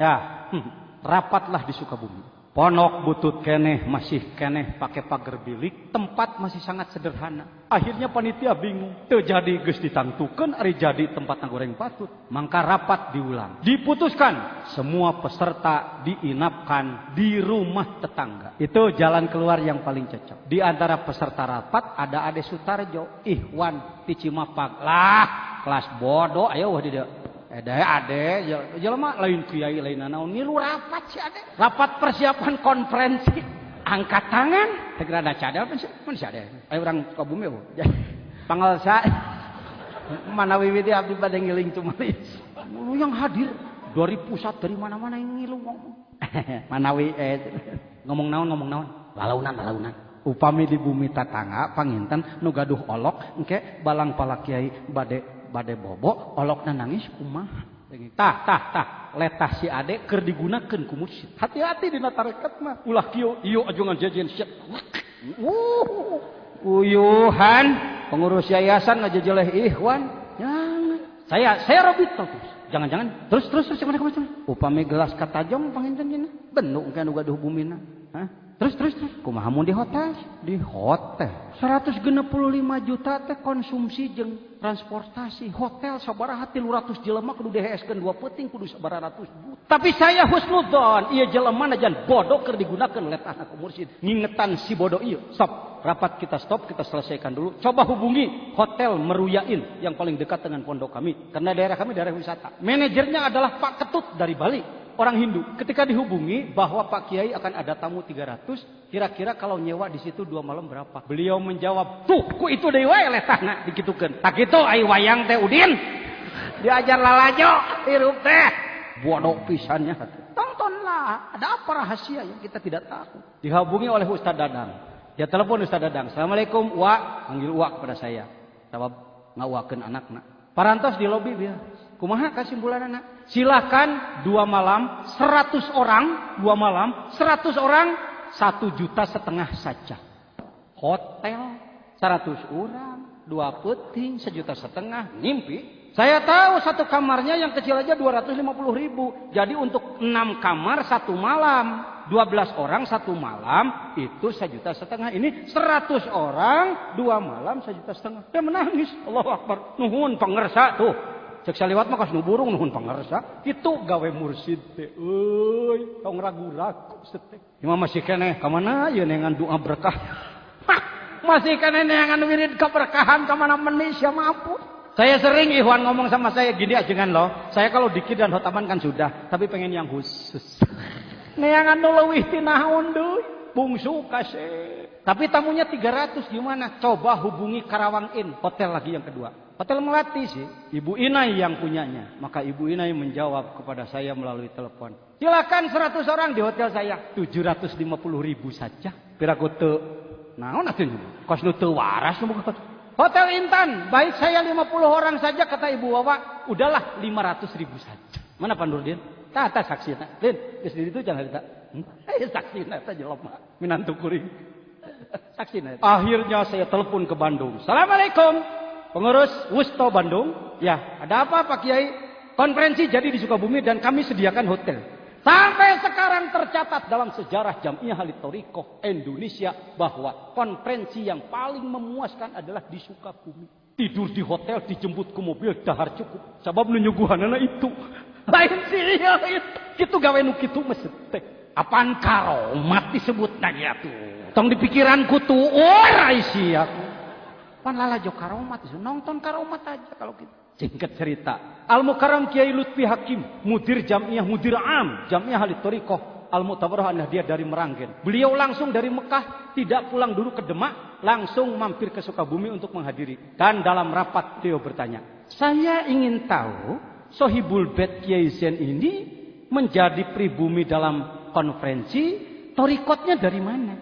Ya, rapatlah di Sukabumi. Ponok butut keneh masih keneh pakai pagar bilik, tempat masih sangat sederhana. Akhirnya panitia bingung, teu jadi geus ditangtukeun ari jadi tempat goreng patut. Mangka rapat diulang. Diputuskan semua peserta diinapkan di rumah tetangga. Itu jalan keluar yang paling cocok. Di antara peserta rapat ada Ade Sutarjo, Ikhwan di Cimapag. Lah, kelas bodoh ayo wah di dieu. Ade, jelema lain kiai lain naon ngilu rapat si Ade. Rapat persiapan konferensi. Angkat tangan, segera ada cadel pun si Ade. Ayo orang Sukabumi bu. Pangalsa mana wiwiti abdi bade ngiling tumalis. Lu yang hadir dari pusat dari mana-mana yang ngilu ngomong. Manawi ngomong naon. Lalaunan. Upami di bumi tatangga panginten nu gaduh olok engke balang pala kiai bade bobo olokna nangis kumaha tah letah si Ade keur digunakeun ku mursyid. Hati-hati dina tarekat mah ulah kieu ieu ajongan jajan siap uyuhan pengurus yayasan ngajejeleh Ikhwan jangan saya robit terus jangan terus kemana upami gelas katajong panginten cenah benuk kan nu gaduh bumina terus kumaha mun di hotel 165 juta teh konsumsi jeung transportasi hotel sabaraha 300 jelema kudu diheskeun 2 peuting kudu sabaraha ratus juta. Tapi saya husnudzon ieu jelema najan bodoh keur digunakeun letahna ku mursyid ngingetan si bodoh ieu. Stop, rapat kita stop, kita selesaikan dulu. Coba hubungi hotel Meruyain yang paling dekat dengan pondok kami karena daerah kami daerah wisata. Manajernya adalah Pak Ketut dari Bali. Orang Hindu, ketika dihubungi bahwa Pak Kiai akan ada tamu 300, kira-kira kalau nyewa di situ 2 malam berapa? Beliau menjawab, tuh, ku itu deui wae letahna dikitukeun. Tak kitu ai wayang teh Udin. Diajar lalajo, hirup teh. Bodoh pisannya. Tontonlah, ada apa rahasia yang kita tidak tahu. Dihubungi oleh Ustaz Dadang. Dia telepon Ustaz Dadang. Assalamualaikum, Wa. Panggil Wa kepada saya. Sabab ngauakeun anakna. Parantos di lobi dia. Kumaha kesimpulanana? Silahkan 2 malam 100 orang 2 malam 100 orang 1,5 juta saja. Hotel 100 orang 2 peuting 1,5 juta ngimpi. Saya tahu satu kamarnya yang kecil aja 250.000. Jadi untuk 6 kamar 1 malam 12 orang 1 malam itu 1,5 juta. Ini 100 orang 2 malam 1,5 juta. Dia menangis. Allahu Akbar. Nuhun pangersa tuh. Cek saliwat mah kas nu burung nuhun pangarsa. Kitu gawe mursyid teh euy, tong ragu-ragu setek. Imam masih keneh ka mana ieu nengan doa berkah. Masih keneh nengan wirid keberkahan ka mana Indonesia mampu. Saya sering Ikhwan ngomong sama saya gini ajengan loh. Saya kalau dikir dan hotaman kan sudah, tapi pengen yang khusus. Neangan nu leuwih ti naon deui? Bungsu kasih. Tapi tamunya 300 gimana? Coba hubungi Karawang Inn, hotel lagi yang kedua. Hotel Melati sih, Ibu Inai yang punyanya. Maka Ibu Inai menjawab kepada saya melalui telepon. Silakan 100 orang di hotel saya. 750.000 saja. Piraku teu naon atuh? Kos nu teu waras nu Hotel Intan, baik saya 50 orang saja kata Ibu Wawa. Udahlah 500.000 saja. Mana Pak Nurdin? Tah saksina. Din, geus di ditu jangan cerita. Saksina teh jelema minantu kuring. Saksina. Akhirnya saya telepon ke Bandung. Assalamualaikum. Pengurus Wusto Bandung, ya ada apa Pak Kiai? Konferensi jadi di Sukabumi dan kami sediakan hotel. Sampai sekarang tercatat dalam sejarah Jamiah Ahli Thoriqoh Indonesia bahwa konferensi yang paling memuaskan adalah di Sukabumi. Tidur di hotel, dijemput ke mobil, dahar cukup. Sabab nyuguhanana itu. Lain sih ya itu. Kitu gawe nu kitu mesetek. Apaan karomat disebutna gitu. Tong di pikiranku tuh ora isi aku. Pan lalajo karomat itu nonton karomat aja kalau gitu. Singkat cerita, Al Mukarram Kiai Lutfi Hakim, mudir Jamiah Mudir Am Jamiah Ahli Thoriqoh Al Mu'tabarah An-Nahdiyah dari Meranggen. Beliau langsung dari Mekah, tidak pulang dulu ke Demak, langsung mampir ke Sukabumi untuk menghadiri. Dan dalam rapat beliau bertanya, saya ingin tahu Sohibul Bait Kiai Zain ini menjadi pribumi dalam konferensi Thoriqotnya dari mana?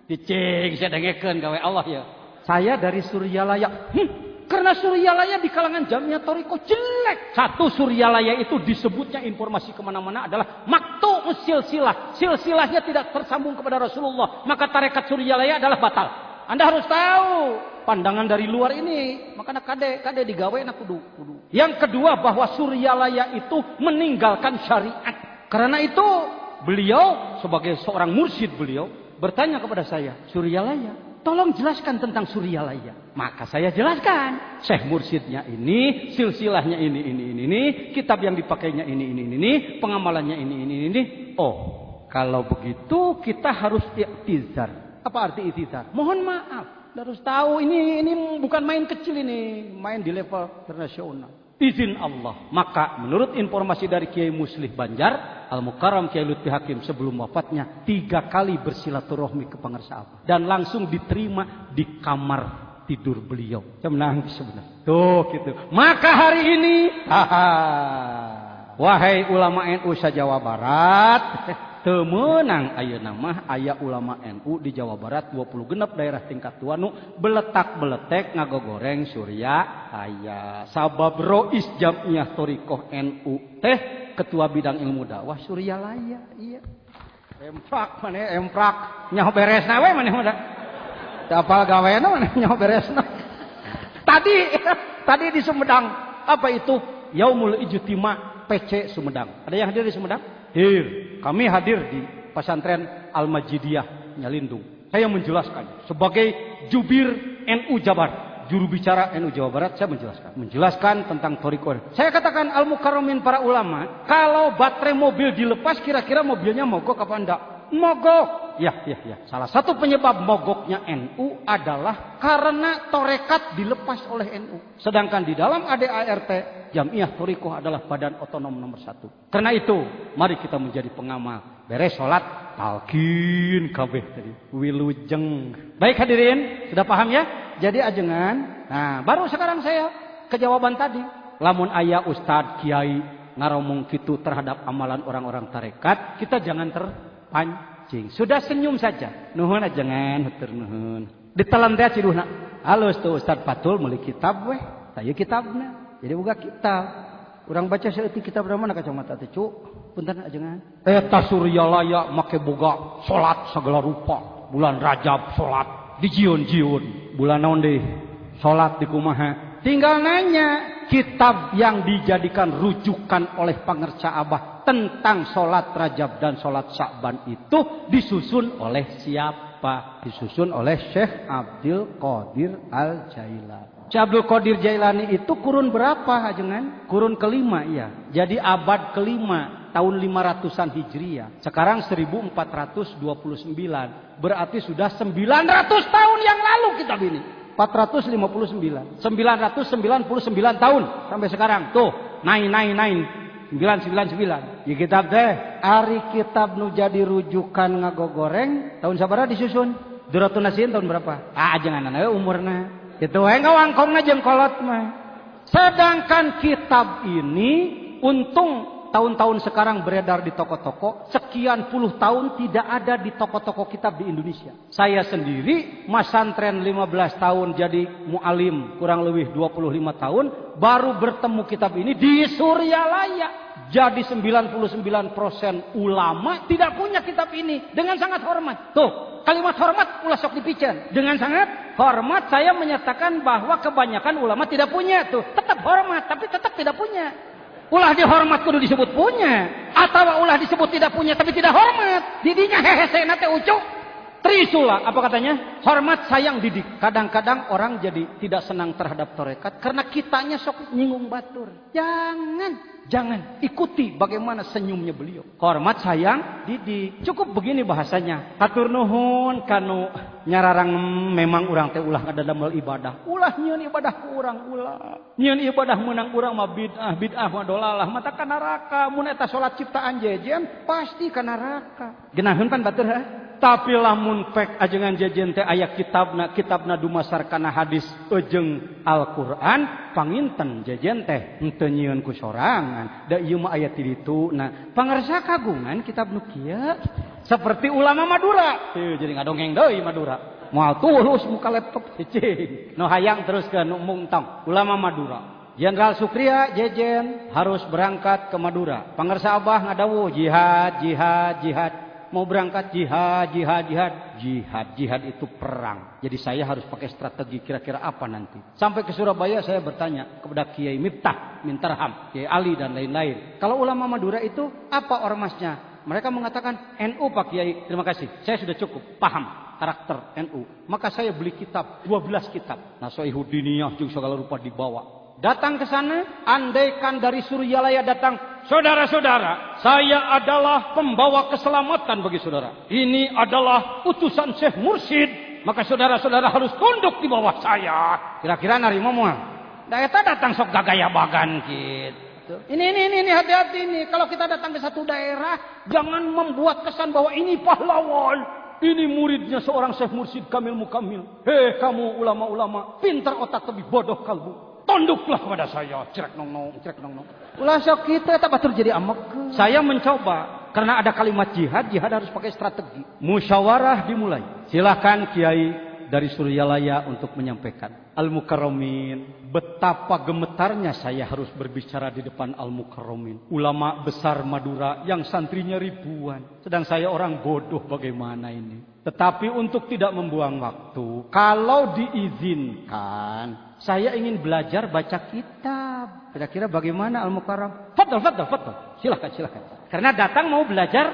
Dicek saya dengekeun gawe Allah ya. Saya dari Suryalaya. Karena Suryalaya di kalangan Jamiah Thoriqoh jelek. Satu Suryalaya itu disebutnya informasi kemana-mana adalah maktu silsilah. Silsilahnya tidak tersambung kepada Rasulullah. Maka tarekat Suryalaya adalah batal. Anda harus tahu pandangan dari luar ini. Makanya kade digawe na kudu. Yang kedua bahwa Suryalaya itu meninggalkan syariat. Karena itu beliau sebagai seorang mursyid beliau bertanya kepada saya, Suryalaya, tolong jelaskan tentang Suryalaya. Maka saya jelaskan, Syekh mursyidnya ini, silsilahnya ini, kitab yang dipakainya ini, pengamalannya ini. Oh, kalau begitu kita harus i'tizar. Apa arti i'tizar? Mohon maaf, harus tahu ini bukan main kecil ini, main di level internasional. Izin Allah. Maka menurut informasi dari Kiai Muslih Banjar, Al-Mukarram Kiai Lutfi Hakim sebelum wafatnya 3 kali bersilaturahmi ke Pangersa Abah dan langsung diterima di kamar tidur beliau. Saya menangis sebenarnya. Tuh gitu. Maka hari ini, wahai ulama NU se-Jawa Barat, temenang ayeuna mah aya ulama NU di Jawa Barat 20 genep daerah tingkat tua nu beletak-beletek ngagogoreng Surya aya sabab Rois Jamiyah Thoriqoh NU teh ketua bidang ilmu dakwah Suryalaya. Iya. Emprak nyaho beresna we maneh mah. Teu apal gaweana maneh nyaho beresna. Tadi di Sumedang apa itu Yaumul Ijtima PC Sumedang. Ada yang hadir di Sumedang? Kami hadir di pesantren Al-Majidiyah Nyalindung. Saya menjelaskan sebagai jubir NU Jabar, juru bicara NU Jawa Barat, saya menjelaskan tentang thoriqoh. Saya katakan al-mukarramin para ulama, kalau baterai mobil dilepas kira-kira mobilnya mogok apa enggak? Mogok. Ya. Salah satu penyebab mogoknya NU adalah karena torekat dilepas oleh NU. Sedangkan di dalam ADART Jamiyah Thoriqoh adalah badan otonom nomor 1. Karena itu, mari kita menjadi pengamal. Beres sholat, talqin kabeh tadi. Wilujeng. Baik hadirin, sudah paham ya? Jadi ajengan. Nah, baru sekarang saya kejawaban tadi. Lamun aya ustad, kiai ngaromong kitu terhadap amalan orang-orang tarekat, kita jangan terpancing. Sudah senyum saja. Nuhun ajengan, hatur nuhun. Ditelan teh ciduhna. Halus tuh Ustad Patul meuli kitab weh. Tah kitabna. Jadi buka kitab. Urang baca saeutik kitab mana kacamata teh cu. Punten ajengan. Eta Suryalaya make boga salat sagala rupa. Bulan Rajab salat dijieun-jieun. Bulan naon deui? Salat di kumaha? Tinggal nanya kitab yang dijadikan rujukan oleh Pangersa Abah tentang salat Rajab dan salat Sya'ban itu disusun oleh siapa? Disusun oleh Syekh Abdul Qadir Al-Jailani. Syekh Abdul Qadir Jailani itu kurun berapa ajengan? Kurun kelima ya. Jadi abad kelima tahun 500-an Hijriah. Sekarang 1429. Berarti sudah 900 tahun yang lalu kitab ini. 459. 999 tahun sampai sekarang. Tuh, 999. Ya kitab teh ari kitab nu jadi rujukan ngagogoreng tahun sabaraha disusun? Duratun Nasin tahun berapa? Ajengan we umurna. Itu we ngawangkongna jeung kolot mah. Sedangkan kitab ini untung tahun-tahun sekarang beredar di toko-toko, sekian puluh tahun tidak ada di toko-toko kitab di Indonesia. Saya sendiri masantren 15 tahun jadi mu'alim, kurang lebih 25 tahun, baru bertemu kitab ini di Suryalaya. Jadi 99% ulama tidak punya kitab ini dengan sangat hormat. Tuh, kalimat hormat ulah sok dipicen. Dengan sangat hormat saya menyatakan bahwa kebanyakan ulama tidak punya tuh. Tetap hormat tapi tetap tidak punya. Ulah dihormat kudu disebut punya, atau ulah disebut tidak punya tapi tidak hormat. Didinya hehesena teh ucuk. Trisula, apa katanya? Hormat sayang didik. Kadang-kadang orang jadi tidak senang terhadap torekat karena kitanya sok nyinggung batur. Jangan ikuti bagaimana senyumnya beliau. Hormat sayang didik. Cukup begini bahasanya. Hatur nuhun kanu nyararang memang urang teh ulah ngadadamel ibadah. Ulah nyieun ibadah ku urang ulah. Nyieun ibadah meunang urang mah bid'ah mah dolalah mata ka neraka. Mun eta salat ciptaan jejen pasti ka neraka. Genaheun pan batur ha? Tapi lamun pek ajengan jejen teh aya kitabna dumasarkana hadis jeung Al-Qur'an panginten jejen teh henteu nyieun ku sorangan. Da ieu mah aya ti dituna. Pangarsa kagungan kitab nu kieu seperti ulama Madura. Teu jadi ngadongeng deui Madura. Moal tulus muka laptop cicing. Nu hayang teruskeun nu mungtong ulama Madura. Jenderal Sukria jejen harus berangkat ke Madura. Pangarsa Abah ngadawuh jihad. mau berangkat jihad itu perang. Jadi saya harus pakai strategi kira-kira apa nanti. Sampai ke Surabaya saya bertanya kepada Kiai Miftah Mintarham, Kiai Ali dan lain-lain. Kalau ulama Madura itu apa ormasnya? Mereka mengatakan NU Pak Kiai. Terima kasih, saya sudah cukup paham karakter NU. Maka saya beli kitab, 12 kitab. Nasoihudiniyah juga segala rupa dibawa. Datang ke sana, andaikan dari Suryalaya datang, saudara-saudara, saya adalah pembawa keselamatan bagi saudara. Ini adalah utusan Syekh Mursyid, maka saudara-saudara harus tunduk di bawah saya. Kira-kira narimo moal. Daerah datang sok gagaya bagan gitu. Ini hati-hati nih. Kalau kita datang ke satu daerah, jangan membuat kesan bahwa ini pahlawan. Ini muridnya seorang Syekh Mursyid Kamil Mukamil. Hei kamu ulama-ulama, pintar otak tapi bodoh kalbu. Tunduklah kepada saya. Cirek nong nong. Ulah sok kita tak batur jadi amek. Saya mencoba karena ada kalimat jihad harus pakai strategi. Musyawarah dimulai. Silakan Kiai dari Suryalaya untuk menyampaikan. Al-Mukarramin, betapa gemetarnya saya harus berbicara di depan Al-Mukarramin. Ulama besar Madura yang santrinya ribuan. Sedang saya orang bodoh bagaimana ini. Tetapi untuk tidak membuang waktu, kalau diizinkan, saya ingin belajar baca kitab. Kira-kira bagaimana Al-Mukarram? Fadl. Silakan. Karena datang mau belajar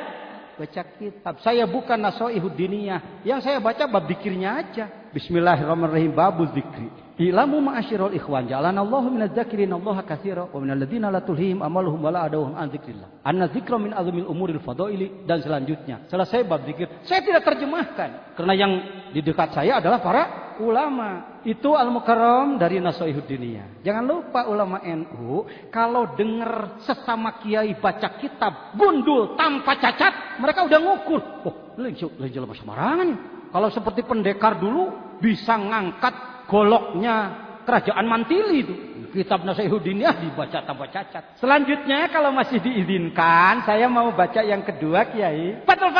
baca kitab. Saya bukan Nasoihudiniyah. Yang saya baca bab zikirnya aja. Bismillahirrahmanirrahim. Babu zikri. Ilamu ma'asyirul ikhwan. Ja'alanallahu minadzakirin allaha katsira wa minal ladzina la tulhihim amaluhum wa la adawhum an dzikrillah. Anna dzikra min azmil umuril fadaili dan selanjutnya. Selesai bab zikir. Saya tidak terjemahkan karena yang di dekat saya adalah para ulama. Itu Al-Mukarram dari Nasoihudiniyah. Jangan lupa ulama NU kalau dengar sesama kiai baca kitab gundul tanpa cacat, mereka udah ngukur. Oh, lain jelas sembarangan. Kalau seperti pendekar dulu bisa ngangkat goloknya kerajaan Mantili itu. Kitab Nasoihudiniyah dibaca tanpa cacat. Selanjutnya kalau masih diizinkan, saya mau baca yang kedua Kiai. Fadl.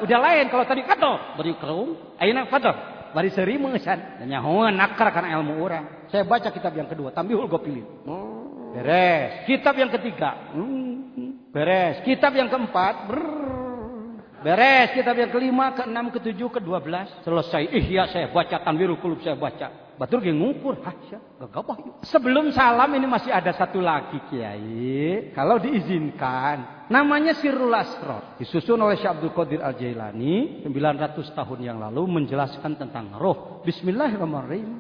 Udah lain kalau tadi Fadl beri kerung, ayeuna Fadl bari seuri meusan. Nyahoeun nakar karena ilmu orang. Saya baca kitab yang kedua, Tambihul Ghafilin. Beres. Kitab yang ketiga. Beres. Kitab yang keempat. Beres. Kitab yang kelima, keenam, ketujuh, ke-12. Selesai. Ihya saya baca, Tanwirul Qulub saya baca. Batur ge ngukur, gagabah yuk. Sebelum salam ini masih ada satu lagi Kiai. Kalau diizinkan, namanya Sirrul Asrar. Disusun oleh Syekh Abdul Qadir Al-Jailani 900 tahun yang lalu menjelaskan tentang roh. Bismillahirrahmanirrahim.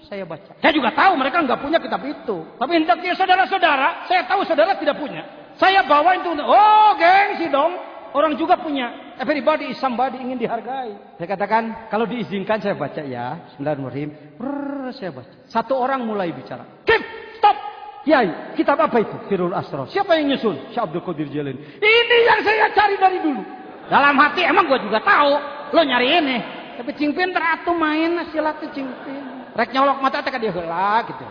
Saya baca. Saya juga tahu mereka nggak punya kitab itu. Tapi hendaknya saudara-saudara, saya tahu saudara tidak punya. Saya bawa itu. Oh, gengsi dong. Orang juga punya. Everybody is somebody, ingin dihargai. Saya katakan, kalau diizinkan saya baca ya. Bismillahirrahmanirrahim. Saya baca. Satu orang mulai bicara. Kim, stop. Kiai, kitab apa itu? Sirrul Asrar. Siapa yang nyusun? Syekh Abdul Qadir Jailani. Ini yang saya cari dari dulu. Dalam hati emang gue juga tahu. Lo nyari ini. Tapi cingpin teratu main silat tuh cingpin. Rek nyolok mata teka dia heula gitu.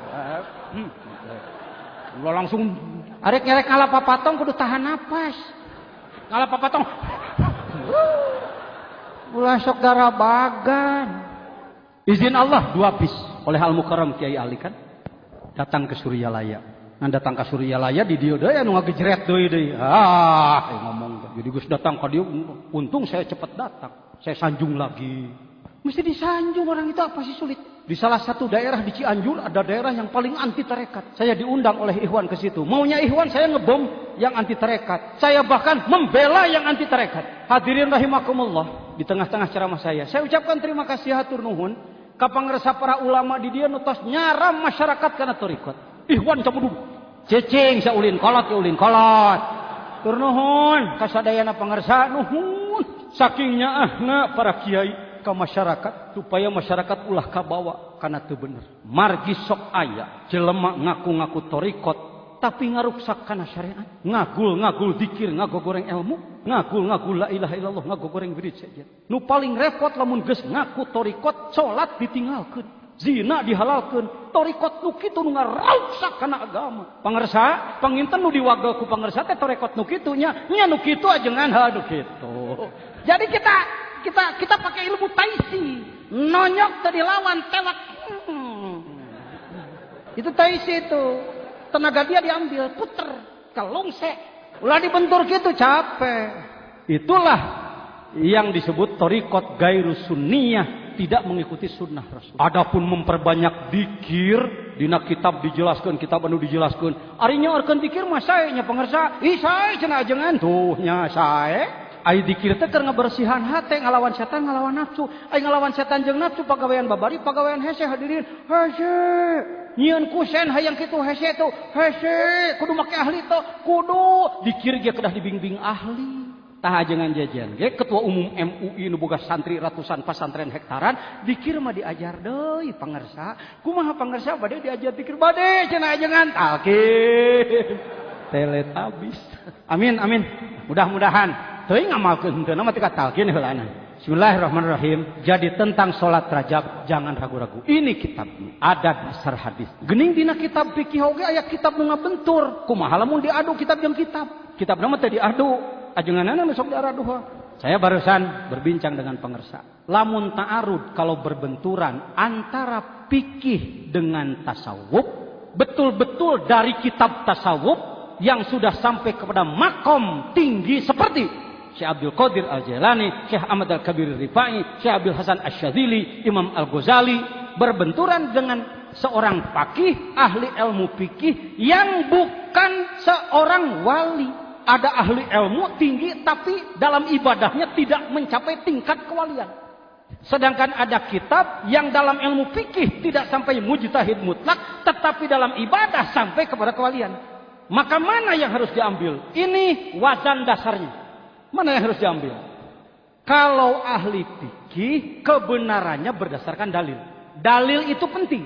Lo langsung arek nyerek ngalah papatong kudu tahan napas. Ngalah papatong. Ulah sok garabagan. Izin Allah 2 bis oleh Al-Mukarram Kiai Ali kan datang ke Suryalaya. Nah datang ke Suryalaya di dieu deui anu ngagejret deui. Ngomong. Jadi Gus datang ka dieu untung saya cepat datang. Saya sanjung lagi. Mesti disanjung orang itu apa sih sulit? Di salah satu daerah di Cianjur ada daerah yang paling anti tarekat. Saya diundang oleh Ikhwan ke situ. Maunya Ikhwan saya ngebom yang anti tarekat. Saya bahkan membela yang anti tarekat. Hadirin rahimakumullah, di tengah-tengah ceramah saya ucapkan terima kasih hatur nuhun ka pangresa para ulama di dieu nutos nyaram masyarakat kana tarekat. Ikhwan cabudug. Cecing saulin kolot ulin kolot. Tur nuhun ka sadayana pangresa nuhun saking nyaahna para kiai ke masyarakat supaya masyarakat ulah kabawa kana teu bener. Margi sok aya jelema ngaku-ngaku torikot tapi ngaruksak kana syariat. Ngagul zikir, ngagogoreng ilmu, ngagul la ilaha illallah, ngagogoreng wirid saja. Nu paling repot lamun geus ngaku torikot salat ditinggalkeun, zina dihalalkeun, torikot nu kitu nu ngaruksak kana agama. Pangarsa, panginten nu diwagel ku pangarsa teh torikot nu kitu nya nu kitu ajengan hadu kitu. Jadi kita pakai ilmu taisi, nonyok tadi lawan tewak. Itu taisi itu. Tenaga dia diambil, puter, kelungsek. Ulah dibentur gitu capek. Itulah yang disebut torikot gairu sunniyah, tidak mengikuti sunnah Rasul. Adapun memperbanyak dikir, dina kitab dijelaskan, kitab anu dijelaskan. Arinya orkan dikir mah sae nya pangarsa, ih sae cenah ajengan tuh nya sae. Ai dikir teh keur ngabersihan hate, ngalawan setan, ngalawan nafsu. Ai ngalawan setan jeung nafsu pagawean babari, pagawean hese hadirin. Hese. Nyieun kusen hayang kitu hese tuh. Hese, kudu make ahli tuh, kudu dikir ge kedah dibimbing ahli. Tah ajengan jajan ge ketua umum MUI nu boga santri ratusan pesantren hektaran, dikir mah diajar deui pangarsa. Kumaha pangarsa bade diajar dikir bade cenah ajengan talkin. Teletabis. Amin amin. Mudah-mudahan teuing ngamalkeun henteu mah teh katalkin heulana. Bismillahirrahmanirrahim. Jadi tentang sholat rajab jangan ragu-ragu. Ini kitabnya ada dasar hadis. Geuning dina kitab fikih oge aya kitab nu ngabentur. Kumaha lamun diadu kitab jeung kitab. Kitabna mah teh diadu. Ajenganana nu sok diadu. Saya barusan berbincang dengan pengersa. Lamun ta'arud kalau berbenturan antara fikih dengan tasawuf, betul-betul dari kitab tasawuf yang sudah sampai kepada makom tinggi seperti Syekh Abdul Qadir Al-Jailani, Syekh Ahmad Al-Kabir Rifai, Syekh Abdul Hasan Asy-Syadzili, Imam Al-Ghazali, berbenturan dengan seorang faqih, ahli ilmu fikih yang bukan seorang wali. Ada ahli ilmu tinggi tapi dalam ibadahnya tidak mencapai tingkat kewalian. Sedangkan ada kitab yang dalam ilmu fikih tidak sampai mujtahid mutlak, tetapi dalam ibadah sampai kepada kewalian. Maka mana yang harus diambil? Ini wazan dasarnya. Mana yang harus diambil? Kalau ahli fikih, kebenarannya berdasarkan dalil. Dalil itu penting.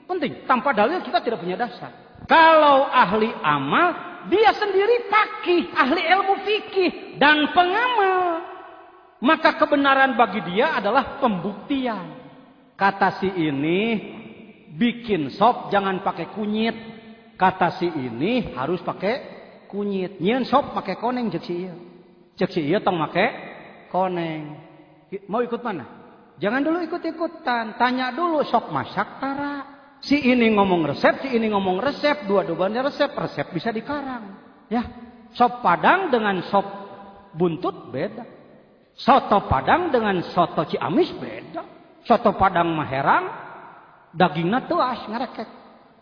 Penting. Tanpa dalil kita tidak punya dasar. Kalau ahli amal, dia sendiri faqih, ahli ilmu fikih dan pengamal. Maka kebenaran bagi dia adalah pembuktian. Kata si ini, bikin sop jangan pakai kunyit. Kata si ini harus pakai kunyit. Nyieun sop pakai koneng cek si ieu. Cek si ieu tong make koneng. Mau ikut mana? Jangan dulu ikut-ikutan. Tanya dulu sok masak tara. Si ini ngomong resep, si ini ngomong resep. Dua-duanya resep. Resep bisa dikarang. Ya, sop Padang dengan sop buntut beda. Soto Padang dengan soto Ciamis beda. Soto Padang Maherang dagingna teuas ngarekek.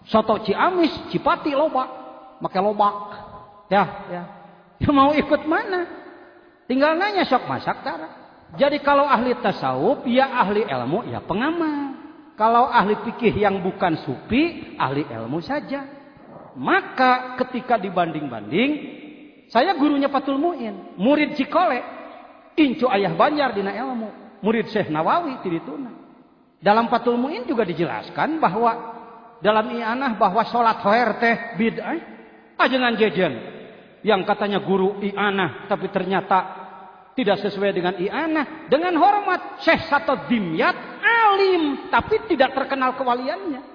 Soto Ciamis Cipati loba, make lobak. Ya. Mau ikut mana? Tinggal nanya sok masak tara. Jadi kalau ahli tasawuf ya ahli ilmu ya pengamal. Kalau ahli fikih yang bukan sufi, ahli ilmu saja. Maka ketika dibanding-banding, saya gurunya Fathul Mu'in, murid Cikole, incu ayah Banjar dina ilmu, murid Syekh Nawawi tidituna. Dalam Fathul Mu'in juga dijelaskan bahwa dalam i'anah bahwa sholat hoer teh bid'ah. Ajengan jejen yang katanya guru i'anah tapi ternyata tidak sesuai dengan i'anah. Dengan hormat Syekh Sato Dimyat alim tapi tidak terkenal kewaliannya.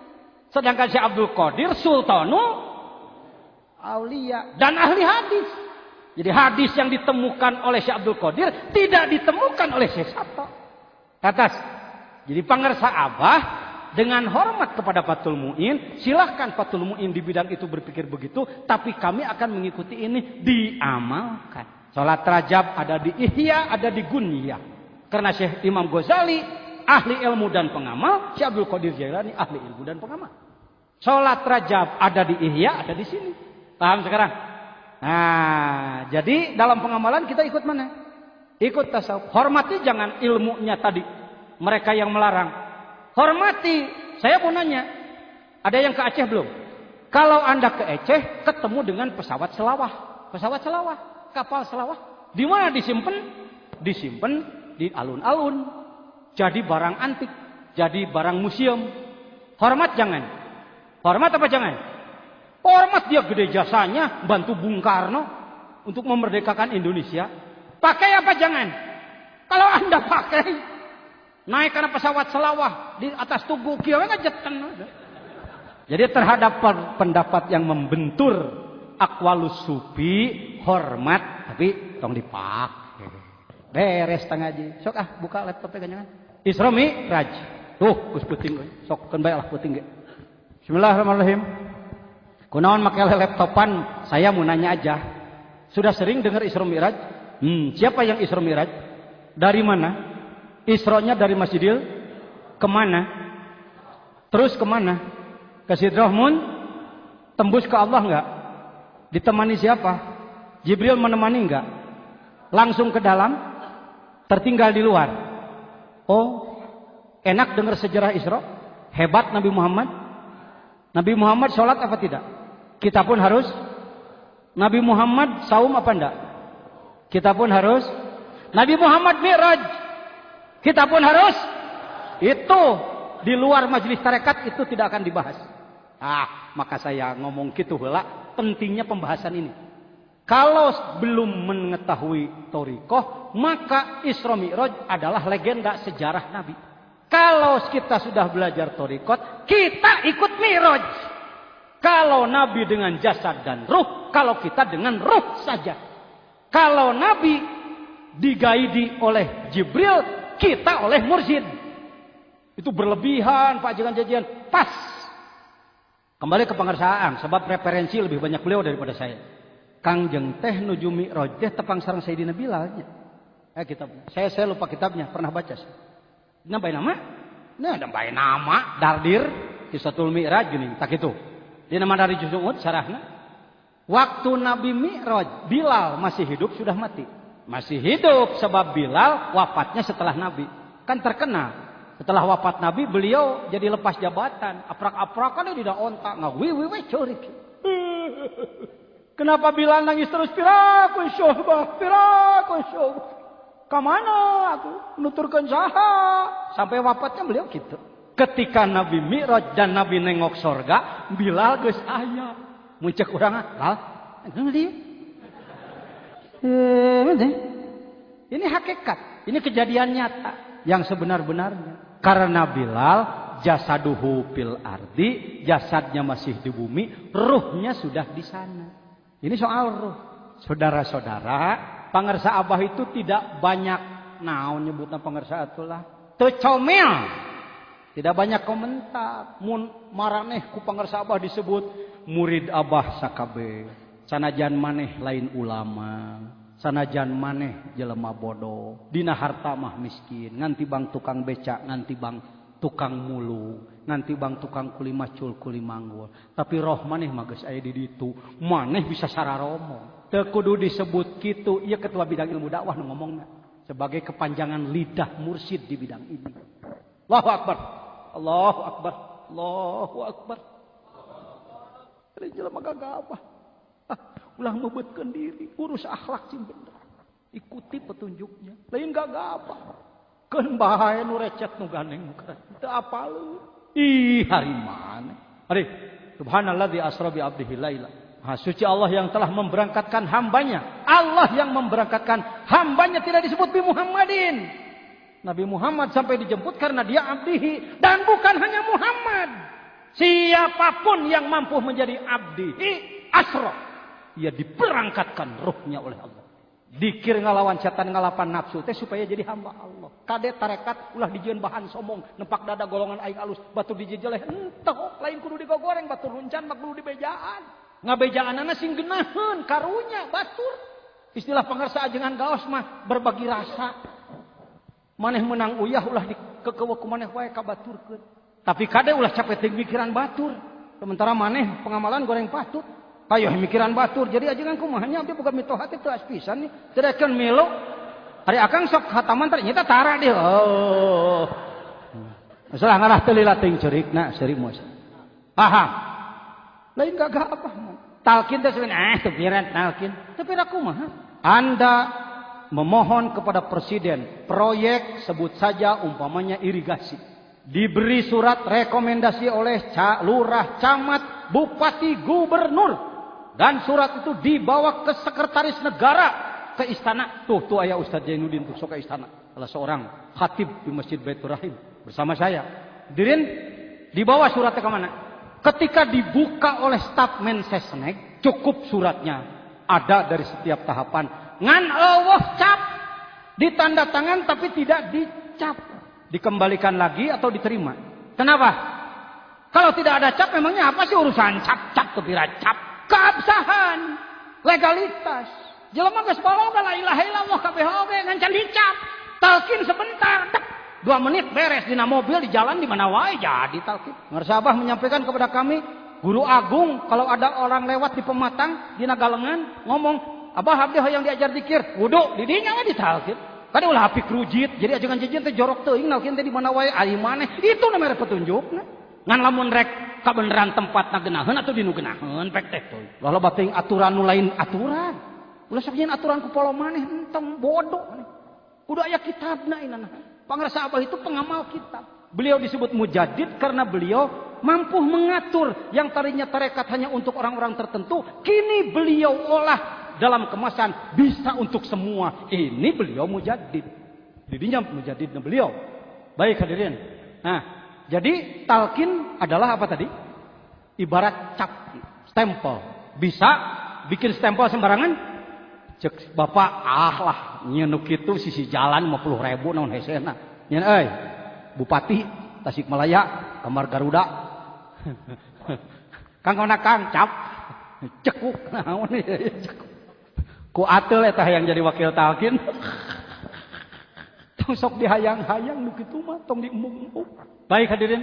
Sedangkan Syekh Abdul Qadir Sultanul Aulia dan ahli hadis. Jadi hadis yang ditemukan oleh Syekh Abdul Qadir tidak ditemukan oleh Syekh Sato. Atas. Jadi pangersa Abah dengan hormat kepada Fathul Mu'in, silahkan Fathul Mu'in di bidang itu berpikir begitu, tapi kami akan mengikuti ini diamalkan. Salat rajab ada di Ihya, ada di Gunyah. Karena Syekh Imam Ghazali ahli ilmu dan pengamal, Syekh Abdul Qadir Jailani ahli ilmu dan pengamal. Salat rajab ada di Ihya, ada di sini. Paham sekarang? Nah, jadi dalam pengamalan kita ikut mana? Ikut tasawuf. Hormati jangan ilmunya tadi. Mereka yang melarang. Hormati. Saya mau nanya. Ada yang ke Aceh belum? Kalau Anda ke Aceh, ketemu dengan pesawat selawah. Pesawat selawah. Kapal selawah. Di mana disimpan? Disimpan di alun-alun. Jadi barang antik. Jadi barang museum. Hormat jangan. Hormat apa jangan? Hormat, dia gede jasanya. Bantu Bung Karno untuk memerdekakan Indonesia. Pakai apa jangan? Kalau Anda pakai, naik karena pesawat selawah di atas tugu kieu ngajetan. Jadi terhadap pendapat yang membentur aqwalus sufi, hormat tapi tong dipak. Beres tengah aja. Sok buka laptopnya jangan. Isra Mi'raj. Tuh, geus peuting euy. Sok keun bae lah peuting ge. Bismillahirrahmanirrahim. Kunaon make laptopan? Saya mau nanya aja. Sudah sering dengar Isra Mi'raj? Siapa yang Isra Mi'raj? Dari mana? Isra-nya dari Masjidil kemana? Terus kemana? Ke Sidrah tembus ke Allah enggak? Ditemani siapa? Jibril menemani enggak? Langsung ke dalam? Tertinggal di luar? Oh, enak dengar sejarah Isra? Hebat Nabi Muhammad? Nabi Muhammad sholat apa tidak? Kita pun harus. Nabi Muhammad saum apa enggak? Kita pun harus. Nabi Muhammad Mi'raj, kita pun harus. Itu di luar majelis tarekat itu tidak akan dibahas. Maka saya ngomong gitu heula, pentingnya pembahasan ini. Kalau belum mengetahui thariqah, maka Isra Mi'raj adalah legenda sejarah Nabi. Kalau kita sudah belajar thariqat, kita ikut Mi'raj. Kalau Nabi dengan jasad dan ruh, kalau kita dengan ruh saja. Kalau Nabi digaidi oleh Jibril, kita oleh mursyid. Itu berlebihan Pak Jajan-jajan. Pas. Kembali ke pengersaan, sebab referensi lebih banyak beliau daripada saya. Kangjeng teh nuju Mi'raj teh tepang sareng Sayyidina Bilal. Kitab. Saya lupa kitabnya, pernah baca. Nambai nama? Nah, nambai nama Dardir Kisatul Mi'raj gini, tak itu. Di nama dari Juz'ud sarahna. Waktu Nabi Mi'raj, Bilal masih hidup sudah mati. Masih hidup sebab Bilal wafatnya setelah Nabi. Kan terkenal. Setelah wafat Nabi beliau jadi lepas jabatan. Aprak-aprakan dia tidak ontak. Ngawi curik. Kenapa Bilal nangis terus? Piraku syuhbah. Kamana aku? Nuturkan saha. Sampai wafatnya beliau gitu. Ketika Nabi Mi'raj dan Nabi nengok sorga, Bilal geus aya. Muncak urang lal. Ini hakikat. Ini kejadian nyata. Yang sebenar-benarnya. Karena Bilal jasaduhu fil ardi. Jasadnya masih di bumi. Ruhnya sudah di sana. Ini soal ruh. Saudara-saudara. Pangersa Abah itu tidak banyak. Naon nyebutna pangersa atulah. Tecomel. Tidak banyak komentar. Mun maraneh ku pangersa Abah disebut murid Abah sakabe. Sanajan maneh lain ulama. Sanajan maneh jelema bodoh. Dina harta mah miskin. Nganti bang tukang becak, nganti bang tukang mulu, nganti bang tukang kuli macul, kuli manggul. Tapi roh maneh mah geus aya di ditu. Maneh bisa sararomo. Teu kudu disebut kitu. Ieu ketua bidang ilmu dakwah nu ngomongna. Sebagai kepanjangan lidah mursyid di bidang ini. Allahu Akbar. Allahu Akbar. Allahu Akbar. Ini jelema gagabah. Ulah membetkeun diri, urus akhlak sing bener. Ikuti petunjuknya. Lain gagabah. Keun bae nu recet nu gandeng teu apaleun. Hari mana? Ari, subhanalladzi asra bi abdihi laila. Suci Allah yang telah memberangkatkan hambanya. Allah yang memberangkatkan hambanya tidak disebut bi Muhammadin. Nabi Muhammad sampai dijemput karena dia abdihi. Dan bukan hanya Muhammad. Siapapun yang mampu menjadi abdihi, asra. Ia diberangkatkan ruhnya oleh Allah. Dikir ngalawan setan ngalapan nafsu teh supaya jadi hamba Allah. Kade tarekat ulah dijieun bahan sombong. Nempak dada golongan aing alus. Batur dijejeleh. Entah lain kudu digogoreng. Batur runcan mak kudu dibejaan. Ngabejaanana sing geunaheun karunya batur. Istilah pangarsa ajengan gaos mah berbagi rasa. Maneh menang uyah ulah dikekeuweuk ku maneh wae ka baturkeun. Tapi kade ulah capek teuing mikiran batur. Sementara maneh pengamalan goreng patut. Ayo mikiran batur. Jadi ajengan kumaha nya abdi boga mitohat teh teas pisan nih. Terekeun milo. Ari akang sok hataman teh nyata tara deh. Oh. Masalah ngarah teu lila teuing ceurikna seurik moos. Paham? Lain gagah apa mah. Talkin teh sebenarnya teu piran talkin. Tapi kumaha? Anda memohon kepada presiden proyek sebut saja umpamanya irigasi diberi surat rekomendasi oleh lurah, camat, bupati, gubernur dan surat itu dibawa ke sekretaris negara ke istana. Tuh aya Ustaz Jainuddin tuh sok ke istana, salah seorang khatib di Masjid Baitur Rahim bersama saya. Dirin dibawa suratnya ke mana? Ketika dibuka oleh staf Mensesnek, cukup suratnya ada dari setiap tahapan. Ngan Allah cap ditanda tangan tapi tidak dicap, dikembalikan lagi atau diterima. Kenapa? Kalau tidak ada cap memangnya apa sih urusan cap kepira cap? Keabsahan, legalitas. Jelema geus baloga la ilaha illallah kabeh oge ngan can dicap. Talkin sebentar. 2 menit beres dina mobil di jalan di mana wae jadi talkin. Ngarsa Abah menyampaikan kepada kami, Guru Agung kalau ada orang lewat di Pematang dina Galengan ngomong, Abah abdi hoyong diajar zikir, wudu di dinya mah ditalkin. Kada ulah api krujit, jadi ajangan jejin teh jorok teuing nalkin teh di mana wae ari maneh. Itu namanya petunjukna. Ngan lamun rek kabeneran tempatna geunaheun atuh dinu geunaheun pek teh teuing. Lah loba teuing aturan nu lain aturan. Ulah sok nyen aturan ku polo maneh entong bodoh maneh. Kudu aya kitabna inana. Pangarsa Abah itu pengamal kitab. Beliau disebut mujaddid karena beliau mampu mengatur yang tadinya tarekat hanya untuk orang-orang tertentu, kini beliau olah dalam kemasan bisa untuk semua. Ini beliau mujaddid. Didinya mujaddidnya beliau. Baik hadirin. Nah, jadi talqin adalah apa tadi? Ibarat cap, stempel. Bisa bikin stempel sembarangan? Cek bapak lah nyeunuk kitu sisi jalan 50.000 naon hesena. Nyen euy, Bupati Tasikmalaya, kamar Garuda. Kang ona Kang cap. Cekuk naon cekuk. Ku ateul eta yang jadi wakil talqin. Tong sok dihayang-hayang nu kitu mah tong diembung-embung. Baik hadirin,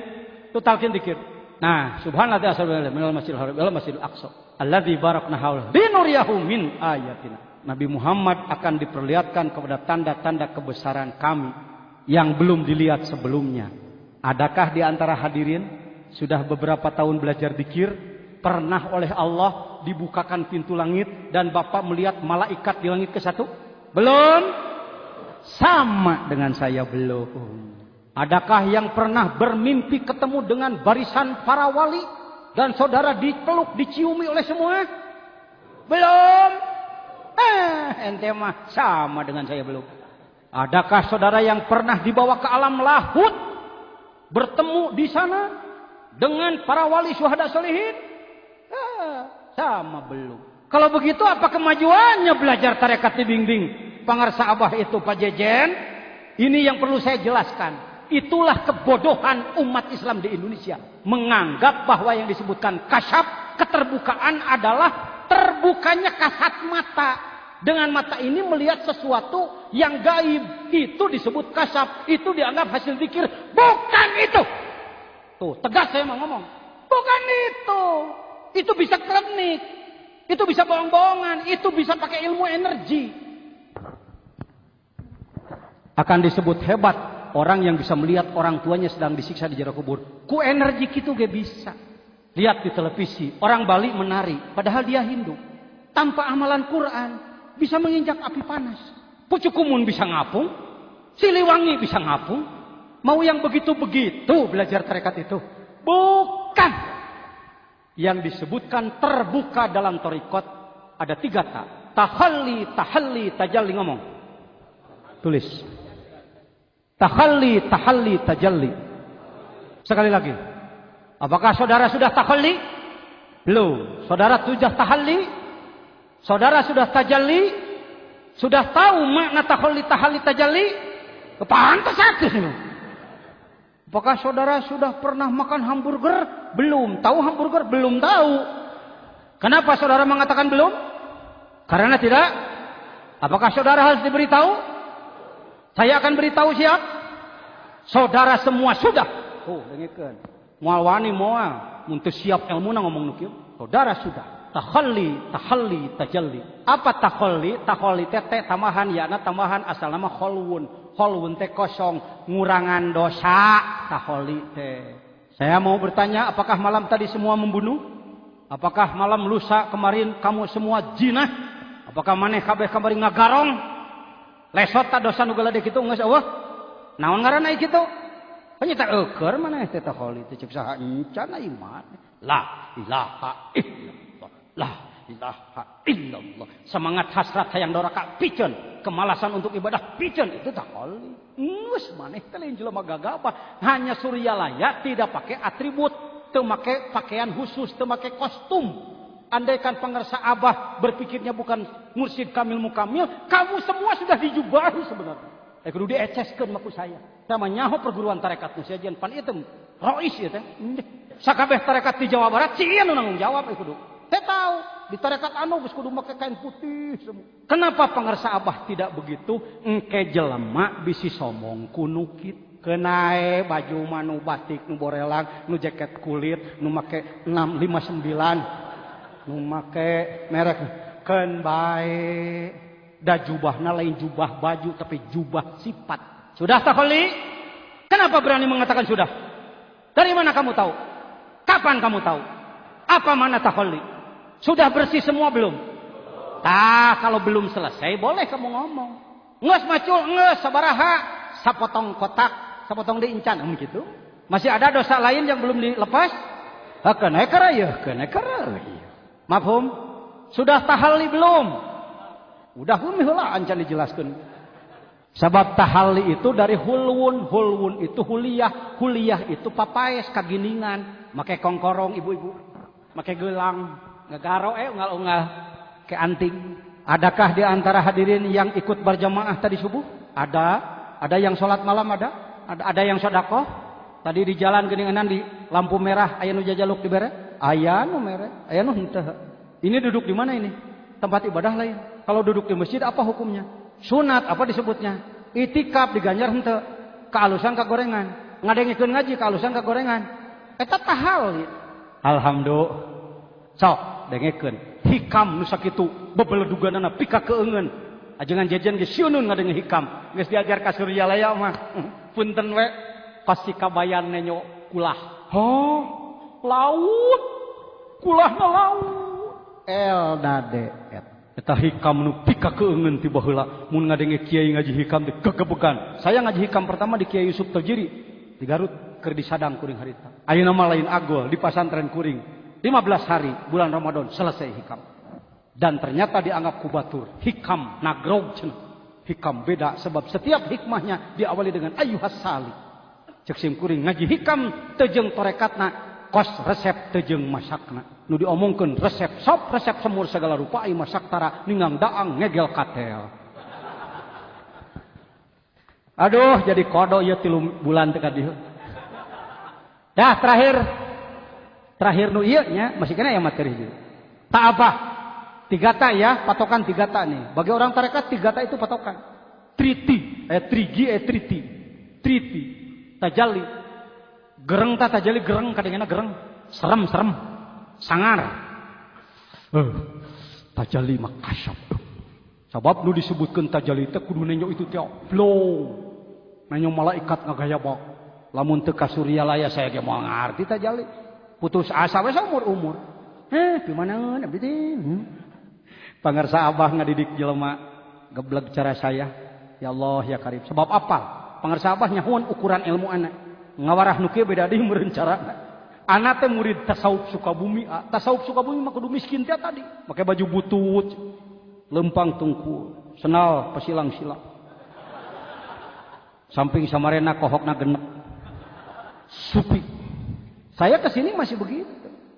tu talqin dikir. Nah, subhanallah asal minal masjidil haram ila masjidil aqsa alladzi barakna haulahu linuriyahu min ayatina. Nabi Muhammad akan diperlihatkan kepada tanda-tanda kebesaran kami yang belum dilihat sebelumnya. Adakah di antara hadirin sudah beberapa tahun belajar zikir, pernah oleh Allah dibukakan pintu langit dan Bapak melihat malaikat di langit ke-1? Belum? Sama dengan saya belum. Adakah yang pernah bermimpi ketemu dengan barisan para wali dan saudara dipeluk, diciumi oleh semua? Belum? Ente mah sama dengan saya belum. Adakah saudara yang pernah dibawa ke alam lahut, bertemu di sana dengan para wali syuhada sholihin? Sama belum. Kalau begitu apa kemajuannya belajar tarekat di bimbing Pangarsa Abah itu Pak Jejen? Ini yang perlu saya jelaskan. Itulah kebodohan umat Islam di Indonesia. Menganggap bahwa yang disebutkan kasyaf, keterbukaan adalah terbukanya kasat mata. Dengan mata ini melihat sesuatu yang gaib. Itu disebut kasyaf. Itu dianggap hasil zikir. Bukan itu. Tuh, tegas saya mau ngomong. Bukan itu. Itu bisa klinik. Itu bisa bohong-bohongan. Itu bisa pakai ilmu energi. Akan disebut hebat orang yang bisa melihat orang tuanya sedang disiksa di jero kubur. Ku energi gitu gak bisa. Lihat di televisi. Orang Bali menari. Padahal dia Hindu. Tanpa amalan Quran. Bisa menginjak api panas. Pucukumun bisa ngapung. Siliwangi bisa ngapung. Mau yang begitu-begitu belajar tarekat itu? Bukan. Yang disebutkan terbuka dalam torikot ada 3 ta. Tahalli, tahalli, tajalli. Ngomong. Tulis. Tahalli, tahalli, tajalli. Sekali lagi. Apakah saudara sudah tahalli? Belum. Saudara sudah tahalli? Saudara sudah tajalli? Sudah tahu makna tahalli, tahalli, tajalli? Pantas satu sini. Apakah saudara sudah pernah makan hamburger? Belum. Tahu hamburger? Belum tahu. Kenapa saudara mengatakan belum? Karena tidak. Apakah saudara harus diberitahu? Saya akan beritahu siap. Saudara semua sudah. Oh, dengarkan. Moal wani moal. Untuk siap ilmu na ngomong nukiu. Saudara sudah. Tahalli, tahalli, tajalli. Apa tahalli? Tahalli teh tambahan yana tambahan asal nama kholwun. Kholwun teh kosong, ngurangan dosa. Tahalli teh. Saya mau bertanya, apakah malam tadi semua membunuh? Apakah malam lusa kemarin kamu semua jinah? Apakah maneh kabeh kamari ngagarong? Lesot ta dosa nu gede kitu geus eueuh. Naon ngaranna kitu? Panyita eukeur maneh teh tahalli teh cek saha encan iman. La ilaha illallah. La ilaha illallah. Semangat hasrat hayang doraka piceun, kemalasan untuk ibadah piceun, itu tahalli. Geus maneh teh lain jelema gagabah, hanya suryalaya tidak pakai atribut, teu make pakaian khusus, teu make kostum. Andaikan Pangarsa Abah berpikirnya bukan mursyid kamil mukamil, kamu semua sudah dijubahi sebenarnya. Kudu dieceskeun maku saya. Sama nyaho perguruan tarekat nu sajian pan ieu teh rois ieu teh. Sakabeh tarekat di Jawa Barat sieun nu nanggung jawab kudu. Saya tahu di tarekat anu geus kudu make kain putih semua. Kenapa pangarsa Abah tidak begitu? Engke jelema bisi somong kuno kitu. Kenae baju manu batik nu borelang, nu jaket kulit, nu make 659, nu make merek keun bae. Da jubahna lain jubah baju tapi jubah sifat. Sudah taholi? Kenapa berani mengatakan sudah? Dari mana kamu tahu? Kapan kamu tahu? Apa mana taholi? Sudah bersih semua belum? Kalau belum selesai boleh kamu ngomong. Nges macul, nges sabaraha, sapotong kotak, sapotong diincan, gitu. Masih ada dosa lain yang belum dilepas? Kena keraya, kena keraya. Mafhum? Sudah tahalli belum? Udah heula ancan dijelaskan. Sebab tahalli itu dari hulwun, hulwun itu huliyah, huliyah itu papaes kaginingan, make kongkorong ibu-ibu, make gelang, ngagaro unggal-unggal ke anting. Adakah di antara hadirin yang ikut berjamaah tadi subuh? Ada yang sholat malam ada yang sedekah. Tadi di jalan geninganan di lampu merah aya nu jajaluk dibere, aya nu mere, aya nu henteu. Ini duduk di mana ini? Tempat ibadah lain. Kalau duduk di masjid apa hukumnya? Sunat apa disebutnya? Itikaf diganjar henteu. Kealusan kagorengan. Ngadengikeun ngaji kealusan kagorengan. Eta tahal. Alhamdulillah. Sok dengikeun. Hikam nu sakitu bebeleduganana pika keungeun. Ajengan jajan ge siunun ngadenge hikam. Geus diajar ka Suryalaya mah. Punten we pasti kabayan nenyo kulah. Hah? Laut. Kulahna laut. Eldadeet. Eta hikam nu pika keungeun ti baheula mun ngadenge kiai ngaji hikam teh gegebegan. Saya ngaji hikam pertama di Kiai Yusuf Tajiri di Garut keur di Sadang kuring harita. Ayeuna mah lain agol di pasantren kuring. 15 hari bulan Ramadan selesai hikam. Dan ternyata dianggap kubatur. Hikam nagrog cenah. Hikam beda sebab setiap hikmahnya diawali dengan ayyuhas sali. Cek sim kuring ngaji hikam teu jeung torekatna kos resep teu jeung masakna. Nu diomongkeun resep sop resep semur segala rupa ai masak tara ningang daang ngegel katel. Aduh jadi kodo ieu 3 bulan teh ka dieu. Dah terakhir nu ieu nya masih kena ya materi ieu. Tak apa? 3 ta ya, patokan 3 ta nih. Bagi orang tarekat 3 ta itu patokan. Triti, triti. Triti, tajalli. Gereng ta tajalli gereng kadengena gereng. Serem. Sangar. Tajalli mah kasyaf. Sabab nu disebutkeun tajalli teh kudu nenyo itu teh flow. Nenyo malaikat ngagayabak. Lamun teu ka Suryalaya saya ge moal ngarti tajalli. Putus asa we saumur-umur. Gimana abdi teh? Pangarsa Abah ngadidik jelema geblek cara saya. Ya Allah ya Karim. Sebab apa? Pangarsa Abah nyahoan ukuran ilmu anak. Ngawarah nu kieu beda deui meureun carana. Anak teh murid tasawuf Sukabumi. Tasawuf Sukabumi mah kudu miskin teh tadi. Make baju butut, lempang tungkul, senal pasilang-silang. Samping samarena kohokna genep. Supi. Saya kesini masih begitu.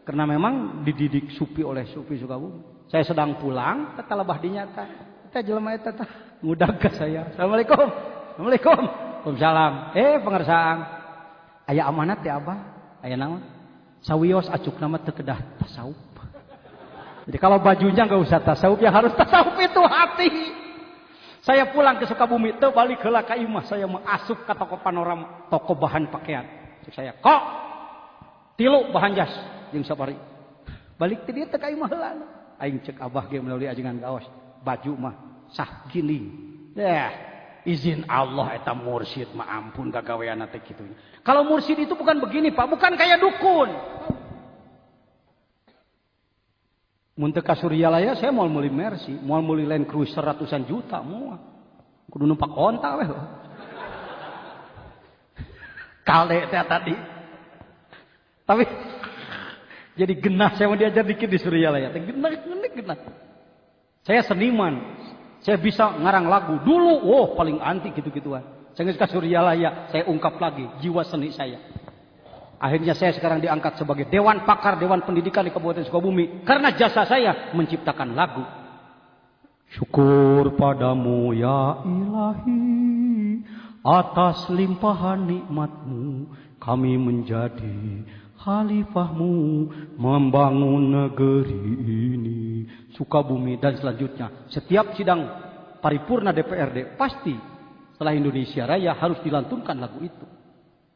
Karena memang dididik supi oleh Sufi Sukabumi. Saya sedang pulang, kata lebah dinyata. Kita jelema eta tah ngudag ka saya. Assalamualaikum. Assalamualaikum. Waalaikumsalam. Pangarsaan. Aya amanat ya Abah? Aya naon? Sawios acuk nama teu kedah tasawuf. Jadi kalau bajunya enggak usah tasawuf, yang harus tasawuf itu hati. Saya pulang ke Sukabumi, teu balik heula ka imah, saya mengasup ka toko Panorama, toko bahan pakaian. Cek saya, "Kok 3 bahan jas jeung sabari." Balik teh dieu teh ka imah heula. Aing cek Abah ge meuli ajengan gaos, baju mah sah gini. Izin Allah eta mursyid mah ampun gagaweanna teh kitu. Kalau mursyid itu bukan begini, Pak, bukan kayak dukun. Mun teu ka Suryalaya saya moal meuli Mercy, moal meuli Land Cruiser ratusan juta moal. Kudu numpak onta we. Kalde teh tadi. Tapi jadi genah saya mau diajar dikit di Suryalaya. Teh genah. Saya seniman. Saya bisa ngarang lagu. Dulu, paling anti gitu-gituan. Saya ke Suryalaya, saya ungkap lagi jiwa seni saya. Akhirnya saya sekarang diangkat sebagai Dewan Pakar, Dewan Pendidikan di Kabupaten Sukabumi. Karena jasa saya menciptakan lagu. Syukur padamu ya Ilahi, atas limpahan nikmatmu kami menjadi khalifahmu membangun negeri ini. Sukabumi dan selanjutnya. Setiap sidang paripurna DPRD pasti setelah Indonesia Raya harus dilantunkan lagu itu.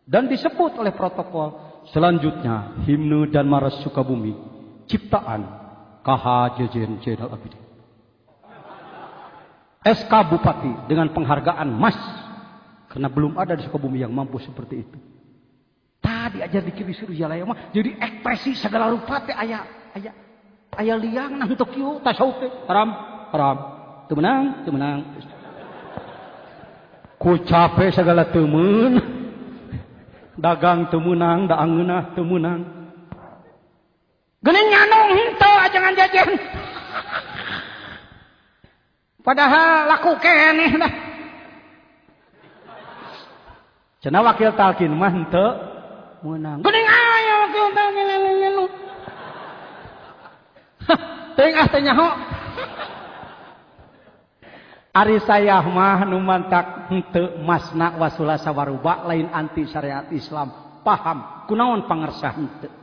Dan disebut oleh protokol selanjutnya himne dan maras Sukabumi ciptaan KH Jejen Zainal Abidin. SK Bupati dengan penghargaan emas karena belum ada di Sukabumi yang mampu seperti itu. Tadi ajar di Kiri Surya mah jadi ekspresi segala rupa teh aya liang nang Tokyo tasawuf teh haram teu menang ku capek segala temen dagang teu meunang da angeunah teu meunang geuning nyanong henteu ajangan jajan padahal laku keneh dah cenah wakil talkin mah henteu meunang geuning aya wakil talkin lelu teuing teh nyaho ari saya mah nu mantak henteu masna wasula sawaruba lain anti syariat Islam paham kunaon pangersah henteu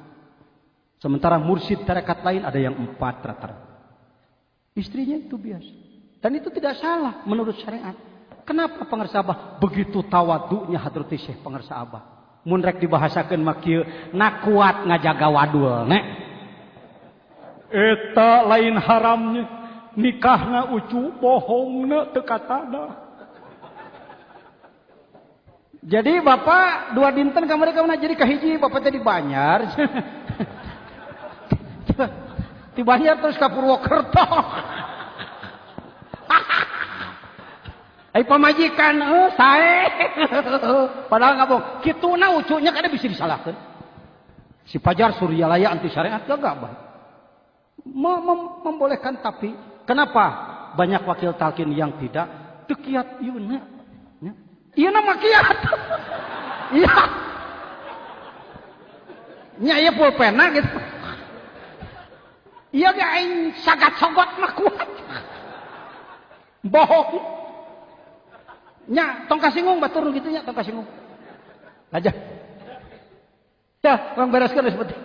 sementara mursyid tarekat lain ada yang 4 rata-rata istrinya itu biasa dan itu tidak salah menurut syariat. Kenapa pangersah Abah begitu tawadunya hadrati Syekh pangersah Abah mun rek dibahasakeun mah kieu na kuat ngajaga wadul nek eta lain haramnya nikahna ucu bohongna teu katada. Jadi bapak 2 dinten kamari kamu jadi kahiji bapak teh di Banjar. Di Banjar terus ka Purwokerto. Ai pamajikan sae. Padahal ngabong kituna ucunya kada bisa disalahkeun. Si Fajar Suryalaya anti syariat gagah bae. Membolehkan tapi kenapa banyak wakil talkin yang tidak tekiat ieu ieu na makiat iya nya ieu pulpena gitu iya ge aing sagat sogot mah kuat bohong nya tong kasinggung batur gitu nya tong kasinggung aja ya urang bereskeun seperti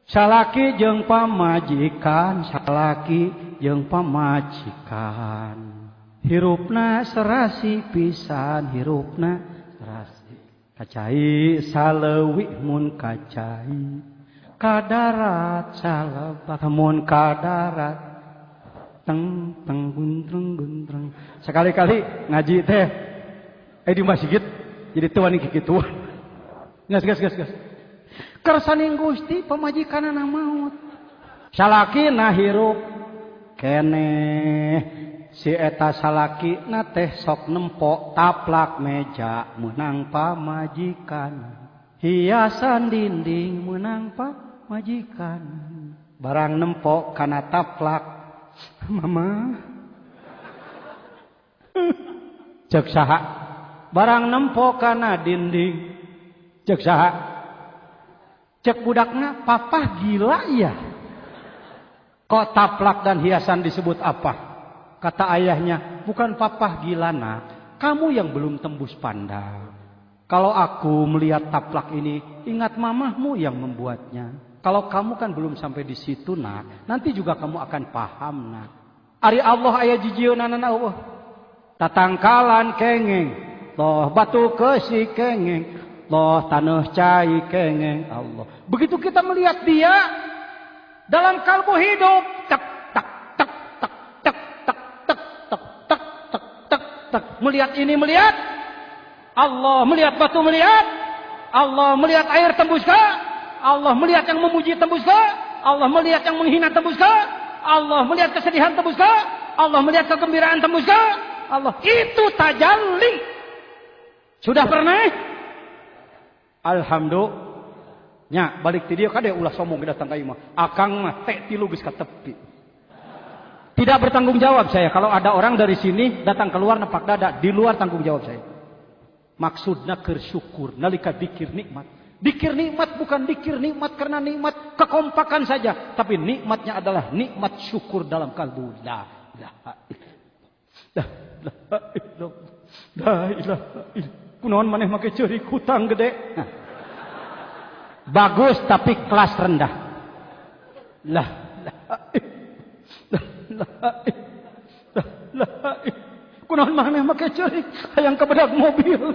salaki jeung pamajikan salaki jeung pamajikan hirupna serasi pisan hirupna serasi kacai saleuwi mun kacai kadarat salebak mun kadarat teng teng guntreng guntreng sekali-kali ngaji teh di masjid jadi teu wani kikitu gas kersaning Gusti pamajikanana maut salaki na hirup keneh si eta salaki na teh sok nempok taplak meja menang pamajikan hiasan dinding menang pamajikan barang nempok kana taplak mama cek saha barang nempok kana dinding cek saha cek budakna papa gila ya kok taplak dan hiasan disebut apa kata ayahnya bukan papa gila nak kamu yang belum tembus pandang kalau aku melihat taplak ini ingat mamahmu yang membuatnya kalau kamu kan belum sampai di situ nak nanti juga kamu akan paham nak ari Allah aya jijieunana Allah tatangkalan kengeng toh batu kesi kengeng loh tanah cai kengeng Allah. Begitu kita melihat dia dalam kalbu hidup, tak tak tak tak tak tak tak tak tak tak tak tak melihat ini melihat Allah, melihat batu melihat Allah, melihat air tembus ke Allah, melihat yang memuji tembus ke Allah, melihat yang menghina tembus ke Allah, melihat kesedihan tembus ke Allah, melihat kegembiraan tembus ke Allah. Itu tajalli. Sudah pernah? Alhamdulillah. Nya balik ti dieu kade ulah sombong datang ka imah. Akang mah teh tilu geus ka tepi. Tidak bertanggung jawab saya kalau ada orang dari sini datang keluar nepak dada, di luar tanggung jawab saya. Maksudna keur syukur nalika dikir nikmat. Dikir nikmat bukan dikir nikmat karena nikmat kekompakan saja, tapi nikmatnya adalah nikmat syukur dalam kalbu. La ilaha illallah. La ilaha illallah. Kunaon maneh make ceurik hutang gede. Bagus tapi kelas rendah. Lah, kunaon maneh make ceurik hayang kabedag mobil.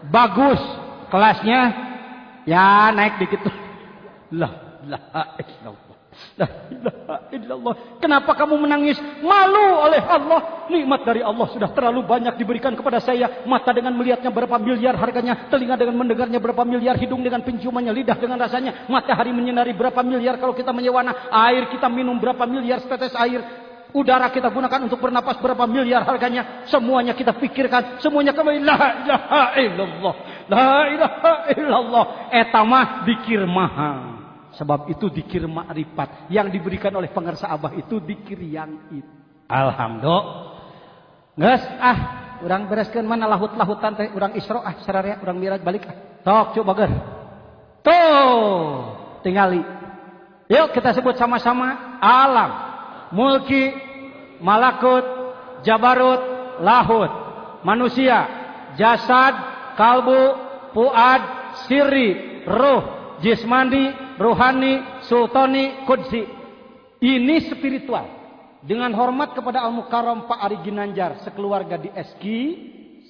Bagus kelasnya ya naik dikit. La ilaha illallah. La ilaha illallah. Kenapa kamu menangis? Malu oleh Allah. Nikmat dari Allah sudah terlalu banyak diberikan kepada saya. Mata dengan melihatnya berapa miliar harganya, telinga dengan mendengarnya berapa miliar, hidung dengan penciumannya, lidah dengan rasanya, matahari menyinari berapa miliar kalau kita menyewana, air kita minum berapa miliar setetes air, udara kita gunakan untuk bernapas berapa miliar harganya. Semuanya kita pikirkan, semuanya kembali la ilaha illallah. La ilaha illallah. Eta mah dikir mahal. Sebab itu dikir makrifat yang diberikan oleh pangarsa Abah itu dikir yang itu. Alhamdulillah. Geus urang bereskeun mana lahut-lahutan teh urang Isra sararea urang Miraj balik Tok coba ger. Tuh, tingali. Yuk kita sebut sama-sama alam, mulki, malakut, jabarut, lahut, manusia, jasad, kalbu, fuad, sirri, ruh, jismani, rohani, sultani, kudsi. Ini spiritual. Dengan hormat kepada Al-Mukarram Pak Ari Ginanjar sekeluarga di SQ,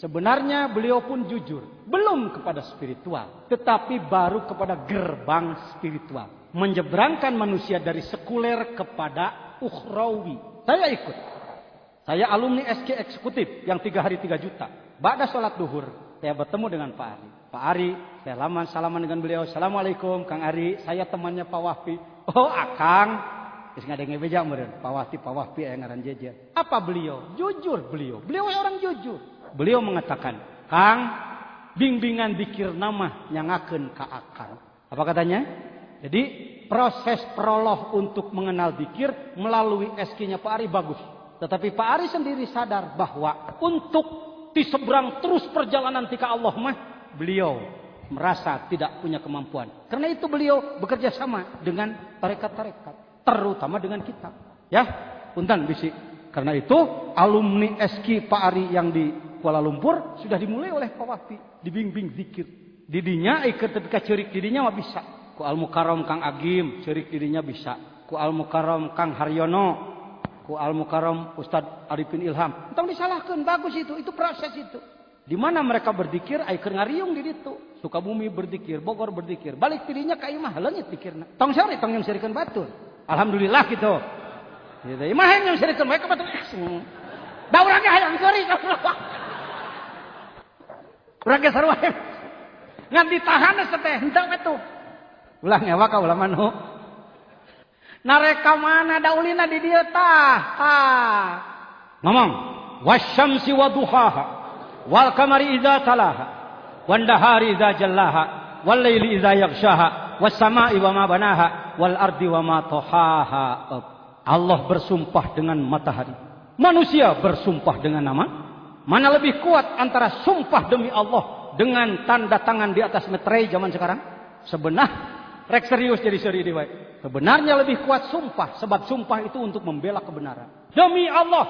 sebenarnya beliau pun jujur, belum kepada spiritual, tetapi baru kepada gerbang spiritual, menyeberangkan manusia dari sekuler kepada ukhrawi. Saya ikut. Saya alumni SQ eksekutif yang 3 hari 3 juta. Ba'da sholat duhur, saya bertemu dengan Pak Ari. Pak Ari, saya salaman dengan beliau. Assalamualaikum Kang Ari, saya temannya Pak Wahpi. Oh Akang, geus ngadenge beja meureun. Pak Wahpi aya ngaran jeje. Apa beliau? Jujur beliau. Beliau orang jujur. Beliau mengatakan, Kang, bimbingan dikir nama nyangakeun ka Akang. Apa katanya? Jadi proses prolog untuk mengenal dikir melalui SQ-nya Pak Ari bagus. Tetapi Pak Ari sendiri sadar bahwa untuk di seberang terus perjalanan tika Allah mah beliau merasa tidak punya kemampuan. Karena itu beliau bekerja sama dengan tarekat-tarekat, terutama dengan kita. Ya, punten bisi. Karena itu alumni SQ Pak Ari yang di Kuala Lumpur sudah dimulai oleh Pak Wahpi, dibimbing zikir. Didinya ikut ketika ceurik didinya mah bisa. Ku Al-Mukarram Kang Agim ceurik didinya bisa. Ku Al-Mukarram Kang Haryono, ku Al-Mukarram Ustadz Arifin Ilham. Entong disalahkan, bagus itu proses itu. Di mana mereka berzikir, ai keur ngariung di ditu. Sukabumi berzikir, Bogor berzikir, balik tidinya ka imah leungit zikirna. Tong sare tong yang sirikeun batur. Alhamdulillah gitu. Gitu. Imah yang sirikeun bae ka batur. Da urang ge hayang geuring. Urang ge sarua. Ngan ditahan teh henteu atuh. Ulah ngewa ka ulama nu. Nareka mana daulina di dieu tah? Ngomong, wasyamsi waduhaha, wal qamari idza talaha, wan nahari idza jallaha, wal laili idza yaghshaha, was samai wa ma banaha, wal ardi wa ma tahaha. Allah bersumpah dengan matahari. Manusia bersumpah dengan nama. Mana lebih kuat antara sumpah demi Allah dengan tanda tangan di atas meterai zaman sekarang? Rek serius jadi seri wae. Sebenarnya lebih kuat sumpah, sebab sumpah itu untuk membela kebenaran. Demi Allah,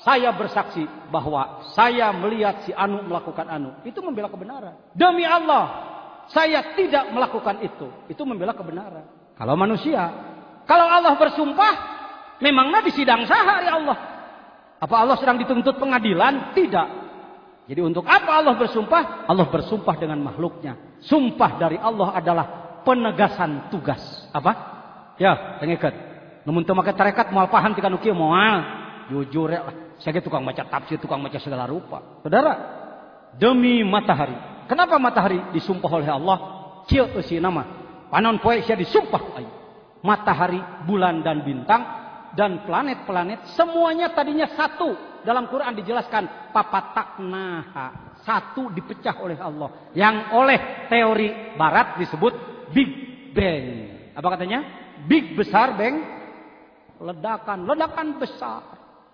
saya bersaksi bahwa saya melihat si Anu melakukan Anu. Itu membela kebenaran. Demi Allah, saya tidak melakukan itu membela kebenaran. Kalau manusia, kalau Allah bersumpah, memangnya disidang saha ya Allah? Apa Allah sedang dituntut pengadilan? Tidak. Jadi untuk apa Allah bersumpah? Allah bersumpah dengan makhluknya. Sumpah dari Allah adalah penegasan tugas. Apa? Ya, tengekeun. Mun teu make tarekat moal paham ti kanu kieu moal. Jujur ya lah. Saya tukang baca tafsir, tukang baca segala rupa. Saudara, demi matahari. Kenapa matahari disumpah oleh Allah? Kieu eusina mah. Panon poe sia disumpah ku aing. Matahari, bulan dan bintang dan planet-planet semuanya tadinya satu. Dalam Quran dijelaskan papataknaha. Satu dipecah oleh Allah. Yang oleh teori barat disebut Big Bang. Apa katanya? Big besar, bang. Ledakan besar.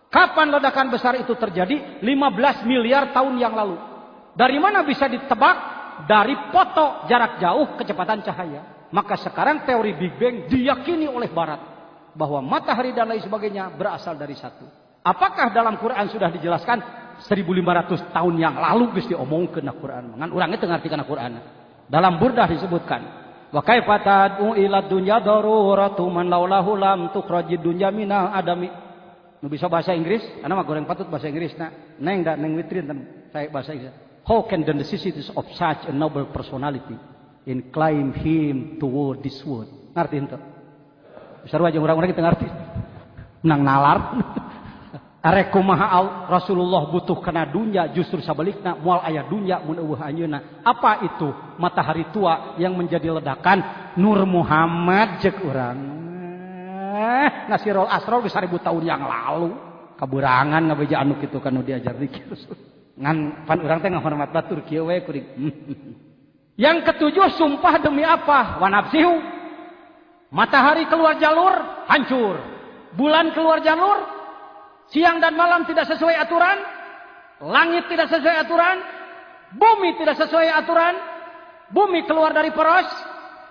Kapan ledakan besar itu terjadi? 15 miliar tahun yang lalu. Dari mana bisa ditebak? Dari foto jarak jauh kecepatan cahaya. Maka sekarang teori Big Bang diyakini oleh barat. Bahwa matahari dan lain sebagainya berasal dari satu. Apakah dalam Quran sudah dijelaskan? 1500 tahun yang lalu geus diomongkeun Quran. Ngan urang teu ngartikeun Quran. Dalam Burdah disebutkan. Wa kaifa tad'u ila dunya daruratu man laulahu lam tukhrajid dunya minal adami. Nu bisa bahasa Inggris, ana mah goreng patut bahasa Inggrisna. Neng da neng witrin saya bahasa Inggris. How can the necessities of such a noble personality incline him toward this world? Ngerti henteu? Sarua jeung urang-urang kita ngerti. Menang nalar. Arek kumaha Rasulullah butuh kana dunya, justru sabalikna moal aya dunya mun eueuh anjeunna. Apa itu? Matahari tua yang menjadi ledakan Nur Muhammad ceuk urang. Nasirul Asror bisa 1000 tahun yang lalu. Kaburangan ngabeja anu kitu kanu diajar dikir. Ngan pan urang teh ngahormat batur kieu we kuring. Yang ketujuh, sumpah demi apa? Wa nafsihu. Matahari keluar jalur, hancur. Bulan keluar jalur, siang dan malam tidak sesuai aturan, langit tidak sesuai aturan, bumi tidak sesuai aturan, bumi keluar dari poros,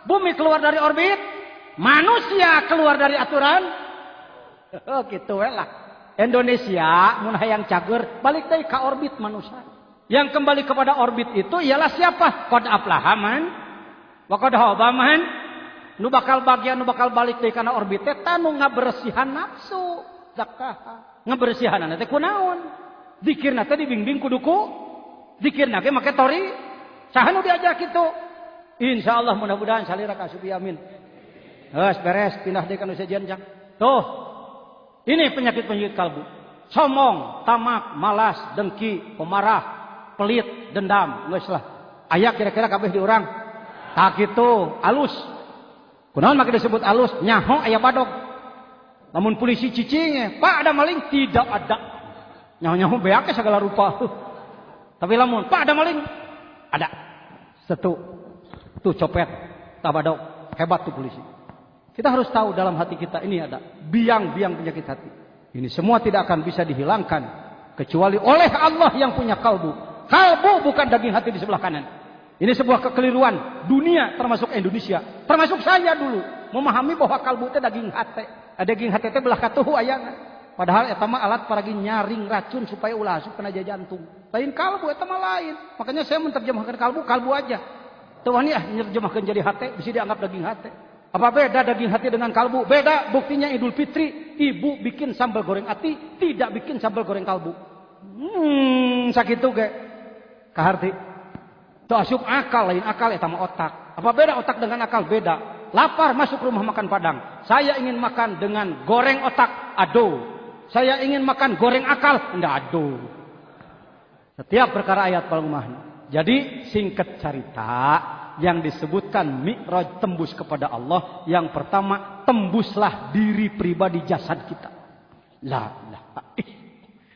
bumi keluar dari orbit, manusia keluar dari aturan. Oh gitu lah. Indonesia mun hayang cager balik deui ka orbit manusia. Yang kembali kepada orbit itu ialah siapa? Qad aflaha man wa qad khaba man. Nu bakal bagian nu bakal balik deui kana orbit teh tanu ngabersihan nafsu. Zakah. Ngabersihanana teh kunaon? Zikirna teh dibimbing ku duku. Zikirna ge make tori. Saha nu diajak kitu? Insyaallah mudah-mudahan salira kasubi amin. Geus beres pindah deui kana sajian jang. Tuh. Ini penyakit-penyakit kalbu. Sombong, tamak, malas, dengki, pemarah, pelit, dendam. Geus lah. Aya kira-kira kabeh di urang. Tak kitu, alus. Kunaon make disebut alus? Nyaho aya badog. Lamun polisi cicing, Pak ada maling? Tidak ada. Nyaho-nyaho beak segala rupa. Tapi lamun, Pak ada maling? Ada. Satu. Tuh copet, tabadog. Hebat tuh polisi. Kita harus tahu dalam hati kita ini ada biang-biang penyakit hati. Ini semua tidak akan bisa dihilangkan kecuali oleh Allah yang punya kalbu. Kalbu bukan daging hati di sebelah kanan. Ini sebuah kekeliruan dunia termasuk Indonesia. Termasuk saya dulu. Memahami bahwa kalbu itu daging hati. Daging hati itu belah katuhu ayana. Padahal eta mah alat paragi nyaring racun supaya ulah asup kena jantung. Lain kalbu eta mah lain. Makanya saya menerjemahkan kalbu aja. Tuh ini nerjemahkan jadi hati bisa dianggap daging hati. Apa beda daging hati dengan kalbu? Beda. Buktinya Idul Fitri, ibu bikin sambal goreng hati, tidak bikin sambal goreng kalbu. Sakitu ge. Kaharti. Tuh asup akal, lain akal eta mah otak. Apa beda otak dengan akal? Beda. Lapar masuk rumah makan Padang. Saya ingin makan dengan goreng otak, ado. Saya ingin makan goreng akal, ndak ado. Setiap perkara ayat palungmah. Jadi singkat cerita, yang disebutkan Mi'raj tembus kepada Allah, yang pertama tembuslah diri pribadi jasad kita. La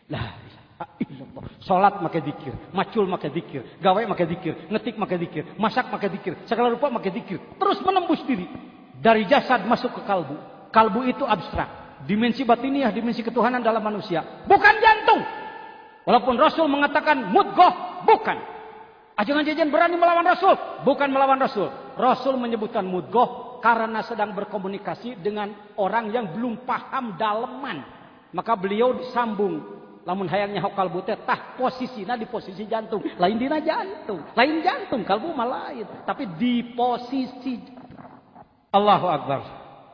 ilaha illallah. Salat make zikir, macul make zikir, gawe make zikir, ngetik make zikir, masak make zikir, segala rupa make zikir. Terus menembus diri dari jasad masuk ke kalbu. Kalbu itu abstrak, dimensi batiniah, dimensi ketuhanan dalam manusia, bukan jantung. Walaupun Rasul mengatakan mudghah, bukan. Jangan jajan berani melawan Rasul. Bukan melawan Rasul. Rasul menyebutkan mudghah karena sedang berkomunikasi dengan orang yang belum paham daleman. Maka beliau disambung. Lamun hayang nyaho kalbu teh tah posisina di posisi jantung. Lain dina jantung. Lain jantung, kalbu mah lain. Tapi di posisi. Allahu Akbar.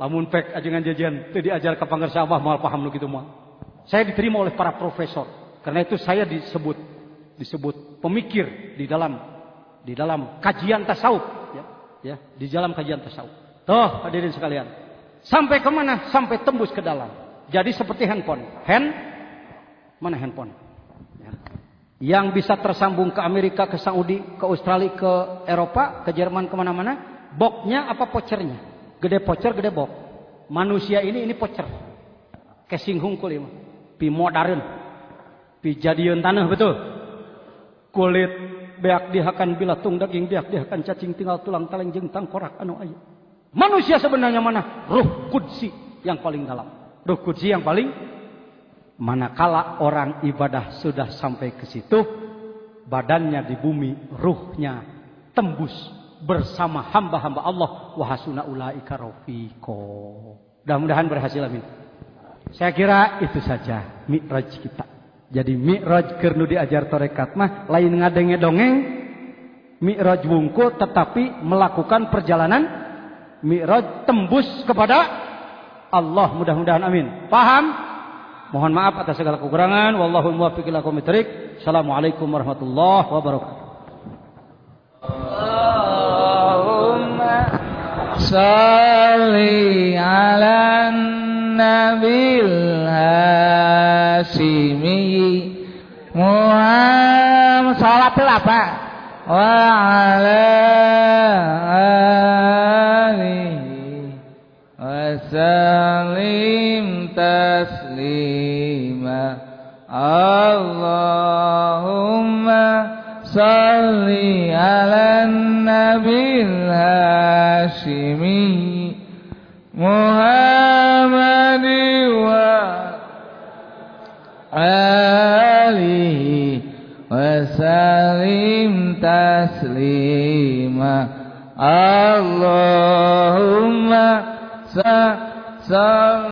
Lamun pek ajengan jajan teu diajar ka pangarsa Abah moal paham nu kitu mah. Saya diterima oleh para profesor. Karena itu saya disebut pemikir di dalam kajian tasawuf, ya, di dalam kajian tasawuf. Tuh hadirin sekalian, sampai ke mana? Sampai tembus ke dalam. Jadi seperti handphone. Mana handphone? Ya. Yang bisa tersambung ke Amerika, ke Saudi, ke Australia, ke Eropa, ke Jerman, kemana-mana. Boxnya apa pocernya? Gede pocer, gede box. Manusia ini pocer. Casing hungkul ini. Pi modern. Pi jadian tanah betul. Kulit beak dihakan bilatung, daging beak dihakan cacing, tinggal tulang taleng jeung tangkorak anu aya. Manusia sebenarnya mana? Ruh Qudsi yang paling dalam. Ruh Qudsi yang paling, manakala orang ibadah sudah sampai ke situ, badannya di bumi, ruhnya tembus bersama hamba-hamba Allah. Wa hasuna ulaika rafiqo. Mudah-mudahan berhasil, amin. Saya kira itu saja Mi'raj kita. Jadi Mi'raj keur nu diajar tarekat mah lain ngadenge dongeng. Mi'raj wungkul tetapi melakukan perjalanan Mi'raj tembus kepada Allah, mudah-mudahan amin. Paham? Mohon maaf atas segala kekurangan. Wallahul muwaffiq ila aqwamit thoriq. Assalamualaikum warahmatullahi wabarakatuh. Allahumma shalli ala nabil hashimi Muhammad salat apa? Wa ala alihi wa sallim taslima. Allahumma salli ala nabil hashimi Muhammadi wa alihi wa sallim taslima. Allahumma salli